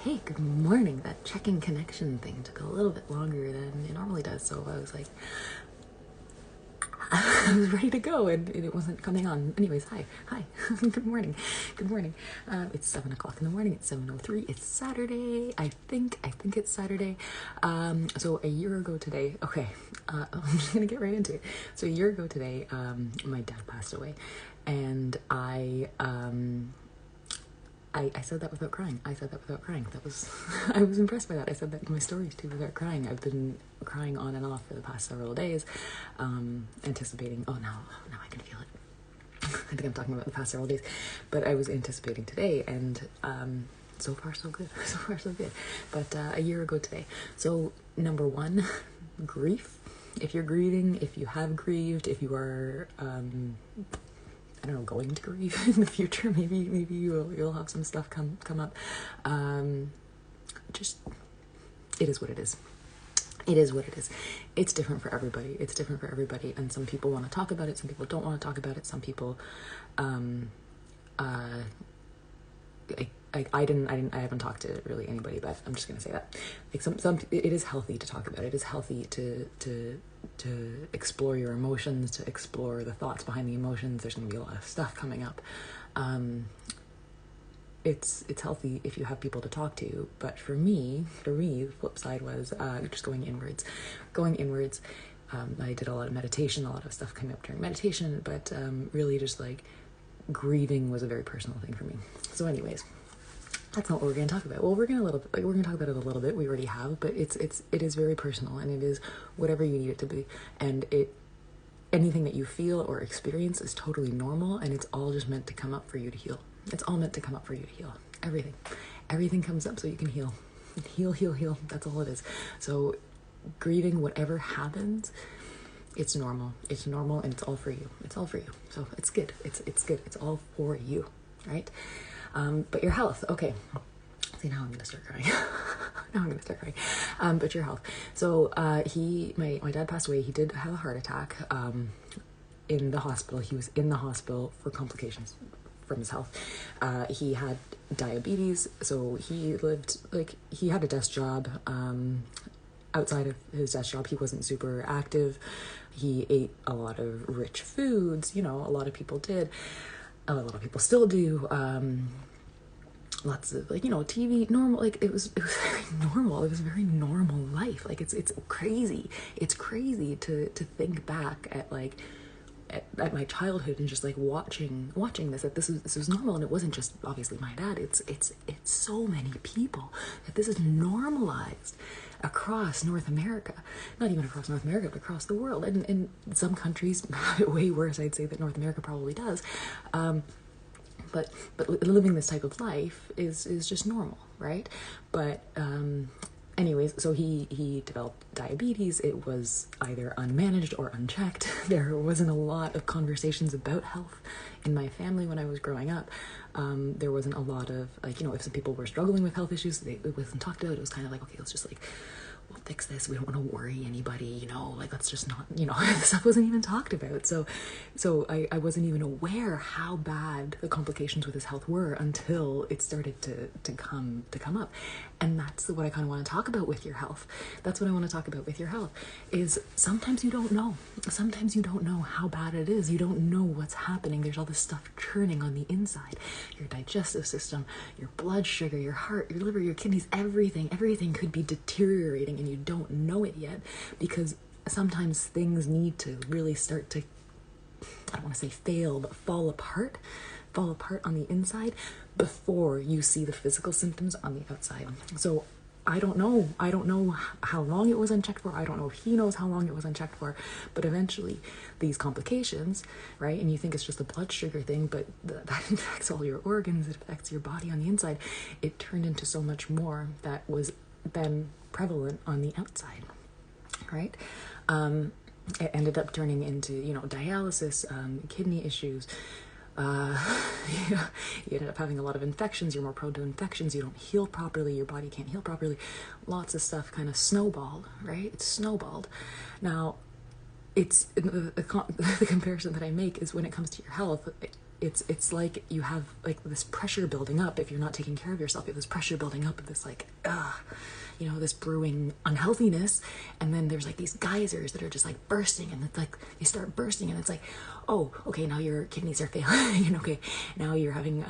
Hey, good morning. That checking connection thing took a little bit longer than it normally does, so I was like, I was ready to go, and it wasn't coming on. Anyways, hi, good morning, good morning. It's 7 o'clock in the morning. It's 7:03. It's Saturday. I think it's Saturday. So a year ago today. Okay, I'm just gonna get right into it. So a year ago today, my dad passed away, and I said that without crying. That was, I was impressed by that. I said that in my stories too without crying. I've been crying on and off for the past several days, anticipating, now I can feel it. I think I'm talking about the past several days, but I was anticipating today, and so far so good. So far so good. But a year ago today. So number one, grief. If you're grieving, if you have grieved, if you are I don't know, going to grieve in the future, maybe you'll have some stuff come up. Just, it is what it is. It is what it is. It's different for everybody. And some people want to talk about it. Some people don't want to talk about it. Some people, I haven't talked to really anybody, but I'm just gonna say that, like, it is healthy to talk about it. It is healthy to explore your emotions, to explore the thoughts behind the emotions. There's gonna be a lot of stuff coming up. It's healthy if you have people to talk to, but for me, the flip side was just going inwards. I did a lot of meditation. A lot of stuff came up during meditation, but really just like grieving was a very personal thing for me. So anyways, that's not what we're going to talk about. Well, we're going to talk about it a little bit. We already have, but it is very personal, and it is whatever you need it to be. And anything that you feel or experience is totally normal, and it's all just meant to come up for you to heal. It's all meant to come up for you to heal. Everything comes up so you can heal. Heal. That's all it is. So grieving, whatever happens, it's normal, and it's all for you. So it's good. It's good. It's all for you, right? But your health, okay. See, now I'm going to start crying. But your health. So, my dad passed away. He did have a heart attack, in the hospital. He was in the hospital for complications from his health. He had diabetes, so he had a desk job. Outside of his desk job, he wasn't super active. He ate a lot of rich foods, a lot of people did. A lot of people still do. Lots of TV, normal, it was very normal. It was a very normal life. It's crazy. It's crazy to think back at at my childhood and just watching this, that this was normal. And it wasn't just obviously my dad. It's so many people that this is normalized across North America. Not even across North America, but across the world. And in some countries have it way worse. I'd say that North America probably does. But living this type of life is just normal, right? But anyways, so he developed diabetes. It was either unmanaged or unchecked. There wasn't a lot of conversations about health in my family when I was growing up. There wasn't a lot of if some people were struggling with health issues, it wasn't talked about. It was kind of okay, let's just we'll fix this. We don't want to worry anybody, let's just not, this stuff wasn't even talked about. So I wasn't even aware how bad the complications with his health were until it started to come up. And that's what I kind of want to talk about with your health. That's what I want to talk about with your health, is sometimes you don't know. Sometimes you don't know how bad it is. You don't know what's happening. There's all this stuff churning on the inside. Your digestive system, your blood sugar, your heart, your liver, your kidneys, everything could be deteriorating, and you don't know it yet, because sometimes things need to really start to, I don't want to say fail, but fall apart on the inside before you see the physical symptoms on the outside. So I don't know how long it was unchecked for. I don't know if he knows how long it was unchecked for, but eventually these complications, right? And you think it's just a blood sugar thing, but that affects all your organs. It affects your body on the inside. It turned into so much more that was then prevalent on the outside, right? It ended up turning into, dialysis, kidney issues. You ended up having a lot of infections. You're more prone to infections. You don't heal properly. Your body can't heal properly. Lots of stuff kind of snowballed, right? It's snowballed. Now, it's the comparison that I make is when it comes to your health. It's like you have like this pressure building up. If you're not taking care of yourself, you have this pressure building up of this like this brewing unhealthiness, and then there's like these geysers that are just like bursting, and it's like they start bursting, and it's like, oh, okay, now your kidneys are failing, and okay, now you're having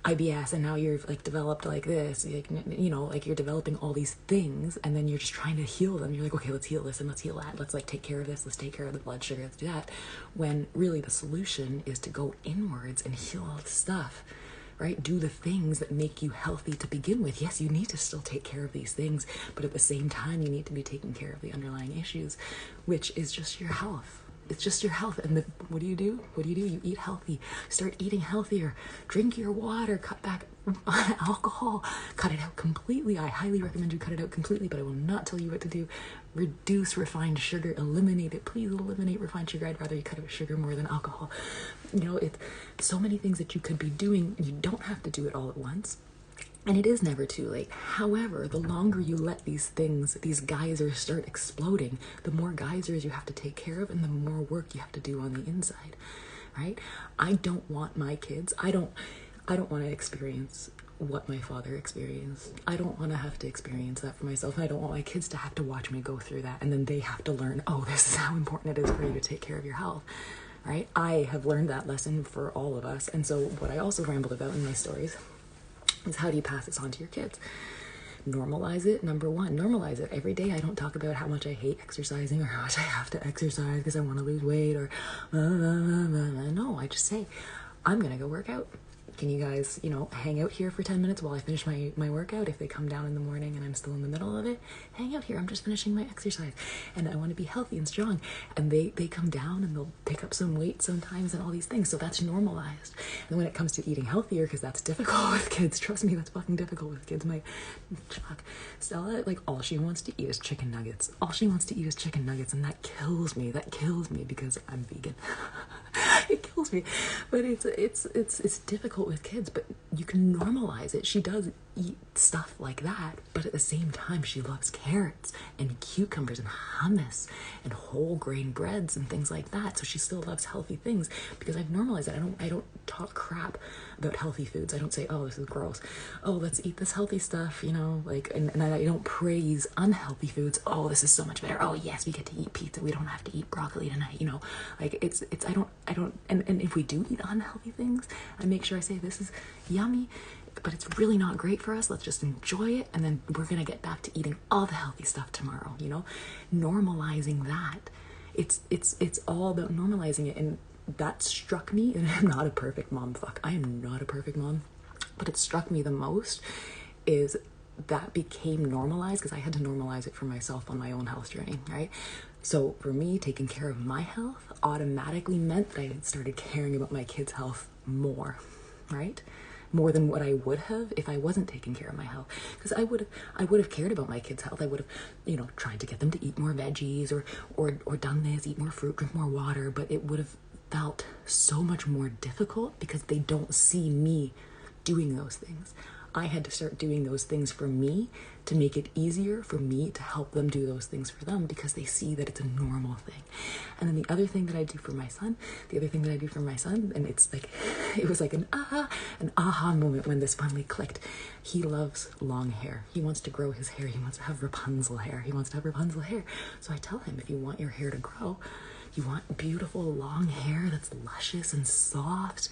IBS, and now you're like developed like this, like, like you're developing all these things, and then you're just trying to heal them. You're like, okay, let's heal this and let's heal that. Let's like take care of this. Let's take care of the blood sugar. Let's do that. When really the solution is to go inwards and heal all the stuff. Right? Do the things that make you healthy to begin with. Yes, you need to still take care of these things, but at the same time, you need to be taking care of the underlying issues, which is just your health. It's just your health. And what do? You eat healthy. Start eating healthier. Drink your water. Cut back on alcohol. Cut it out completely. I highly recommend you cut it out completely, but I will not tell you what to do. Reduce refined sugar. Eliminate it. Please eliminate refined sugar. I'd rather you cut out sugar more than alcohol. It's so many things that you could be doing. You don't have to do it all at once. And it is never too late. However, the longer you let these geysers start exploding, the more geysers you have to take care of and the more work you have to do on the inside, right? I don't want my kids, I don't want to experience what my father experienced. I don't want to have to experience that for myself. And I don't want my kids to have to watch me go through that. And then they have to learn, oh, this is how important it is for you to take care of your health, right? I have learned that lesson for all of us. And so what I also rambled about in my stories is how do you pass this on to your kids? Normalize it. Number one, normalize it. Every day I don't talk about how much I hate exercising or how much I have to exercise because I want to lose weight or no, I just say, I'm going to go work out. Can you guys, hang out here for 10 minutes while I finish my workout? If they come down in the morning and I'm still in the middle of it, hang out here. I'm just finishing my exercise and I want to be healthy and strong. And they come down and they'll pick up some weight sometimes and all these things. So that's normalized. And when it comes to eating healthier, because that's difficult with kids, trust me, that's fucking difficult with kids. My Stella, like all she wants to eat is chicken nuggets. All she wants to eat is chicken nuggets. And that kills me. That kills me because I'm vegan. It kills me. But it's difficult with kids, but you can normalize it. She does eat stuff like that, but at the same time she loves carrots and cucumbers and hummus and whole grain breads and things like that. So she still loves healthy things because I've normalized it. I don't talk crap about healthy foods. I don't say, oh, this is gross. Oh, let's eat this healthy stuff, and I don't praise unhealthy foods. Oh, this is so much better. Oh yes, we get to eat pizza. We don't have to eat broccoli tonight, I don't and if we do eat unhealthy things, I make sure I say this is yummy, but it's really not great for us. Let's just enjoy it, and then we're gonna get back to eating all the healthy stuff tomorrow. Normalizing that. It's all about normalizing it, and that struck me. And I'm not a perfect mom. I am not a perfect mom, but it struck me the most is that became normalized because I had to normalize it for myself on my own health journey, right? So for me, taking care of my health automatically meant that I started caring about my kids' health more, right? More than what I would have if I wasn't taking care of my health. Because I would have cared about my kids' health. I would have, tried to get them to eat more veggies or done this, eat more fruit, drink more water, but it would have felt so much more difficult because they don't see me doing those things. I had to start doing those things for me to make it easier for me to help them do those things for them because they see that it's a normal thing. And then the other thing that I do for my son, and it's like, it was like an aha moment when this finally clicked. He loves long hair. He wants to grow his hair. He wants to have Rapunzel hair. So I tell him, if you want your hair to grow, you want beautiful long hair that's luscious and soft,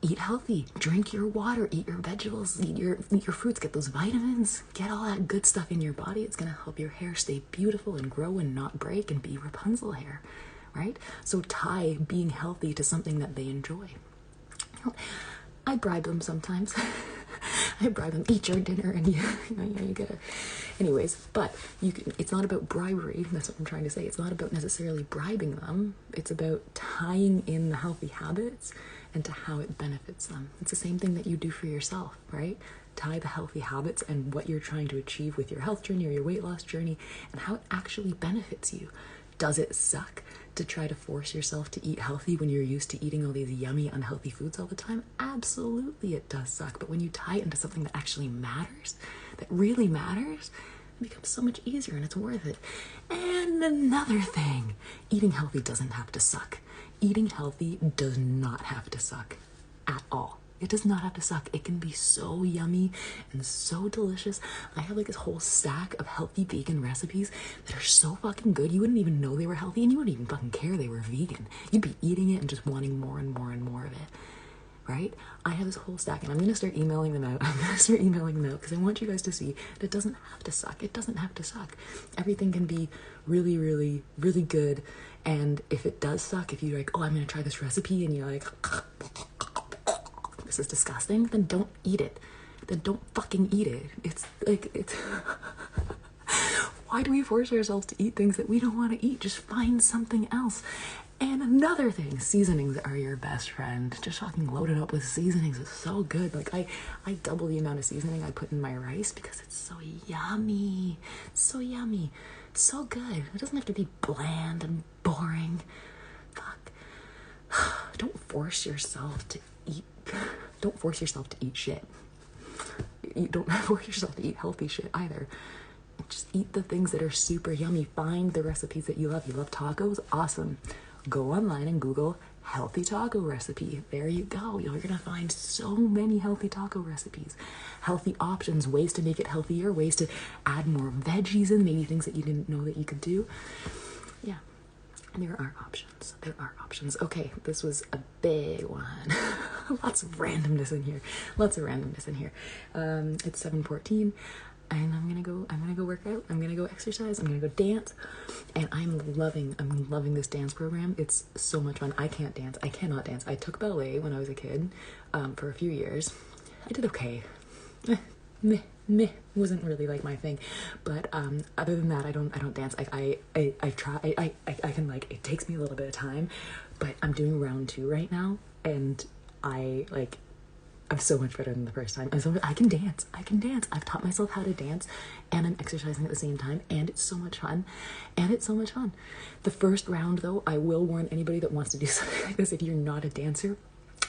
eat healthy, drink your water, eat your vegetables, eat your fruits, get those vitamins, get all that good stuff in your body. It's going to help your hair stay beautiful and grow and not break and be Rapunzel hair, right? So tie being healthy to something that they enjoy. I bribe them sometimes. I bribe them, eat your dinner, and you get it. Anyways, but it's not about bribery. That's what I'm trying to say. It's not about necessarily bribing them. It's about tying in the healthy habits and to how it benefits them. It's the same thing that you do for yourself, right? Tie the healthy habits and what you're trying to achieve with your health journey or your weight loss journey and how it actually benefits you. Does it suck to try to force yourself to eat healthy when you're used to eating all these yummy, unhealthy foods all the time? Absolutely, it does suck. But when you tie it into something that actually matters, that really matters, it becomes so much easier and it's worth it. And another thing, eating healthy doesn't have to suck. Eating healthy does not have to suck at all. It does not have to suck. It can be so yummy and so delicious. I have like this whole stack of healthy vegan recipes that are so fucking good. You wouldn't even know they were healthy, and you wouldn't even fucking care they were vegan. You'd be eating it and just wanting more and more and more of it. Right? I have this whole stack, and I'm going to start emailing them out. I'm going to start emailing them out because I want you guys to see that it doesn't have to suck. It doesn't have to suck. Everything can be really, really, really good. And if it does suck, if you're like, oh, I'm going to try this recipe, and you're like, this is disgusting, then don't eat it. Then don't fucking eat it. It's like, it's... Why do we force ourselves to eat things that we don't want to eat? Just find something else. And another thing, seasonings are your best friend. Just fucking load it up with seasonings. It's so good. Like I double the amount of seasoning I put in my rice because it's so yummy. It's so yummy. It's so good. It doesn't have to be bland and boring. Fuck. Don't force yourself to eat. Don't force yourself to eat shit. You don't force yourself to eat healthy shit either. Just eat the things that are super yummy. Find the recipes that you love. You love tacos? Awesome. Go online and Google healthy taco recipe. There you go. You're going to find so many healthy taco recipes. Healthy options, ways to make it healthier, ways to add more veggies in, maybe things that you didn't know that you could do. Yeah. There are options. There are options. Okay, this was a big one. Lots of randomness in here. Lots of randomness in here. It's 7:14. And I'm gonna go work out. I'm gonna go exercise. I'm gonna go dance. And I'm loving this dance program. It's so much fun. I can't dance. I cannot dance. I took ballet when I was a kid, for a few years. I did okay. Meh. Wasn't really like my thing. But other than that, I don't dance. I try. I can, like, it takes me a little bit of time, but I'm doing round 2 right now, and I'm so much better than the first time. I can dance. I've taught myself how to dance, and I'm exercising at the same time, and it's so much fun. The first round, though, I will warn anybody that wants to do something like this, if you're not a dancer,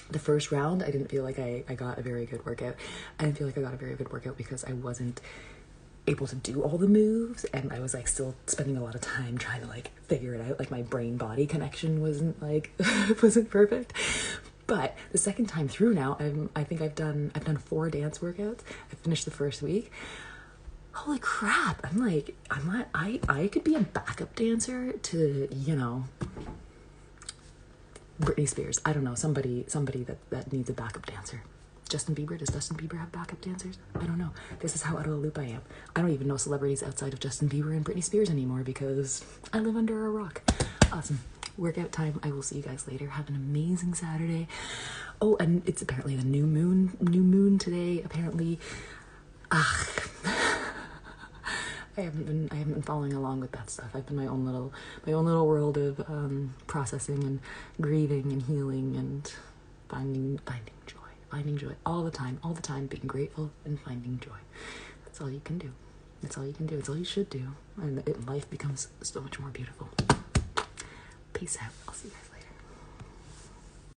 the first round, I didn't feel like I got a very good workout. I didn't feel like I got a very good workout because I wasn't able to do all the moves, and I was like still spending a lot of time trying to like figure it out. Like my brain body connection wasn't perfect. But the second time through now, I think I've done 4 dance workouts. I finished the first week. Holy crap! I could be a backup dancer to, Britney Spears. I don't know, somebody that needs a backup dancer. Justin Bieber. Does Justin Bieber have backup dancers? I don't know. This is how out of the loop I am. I don't even know celebrities outside of Justin Bieber and Britney Spears anymore because I live under a rock. Awesome. Workout time. I will see you guys later. Have an amazing Saturday. Oh, and it's apparently the new moon today. Apparently, I haven't been following along with that stuff. I've been my own little world of processing and grieving and healing and finding joy all the time, being grateful and finding joy. That's all you can do. It's all you should do, and life becomes so much more beautiful. Peace out. I'll see you guys.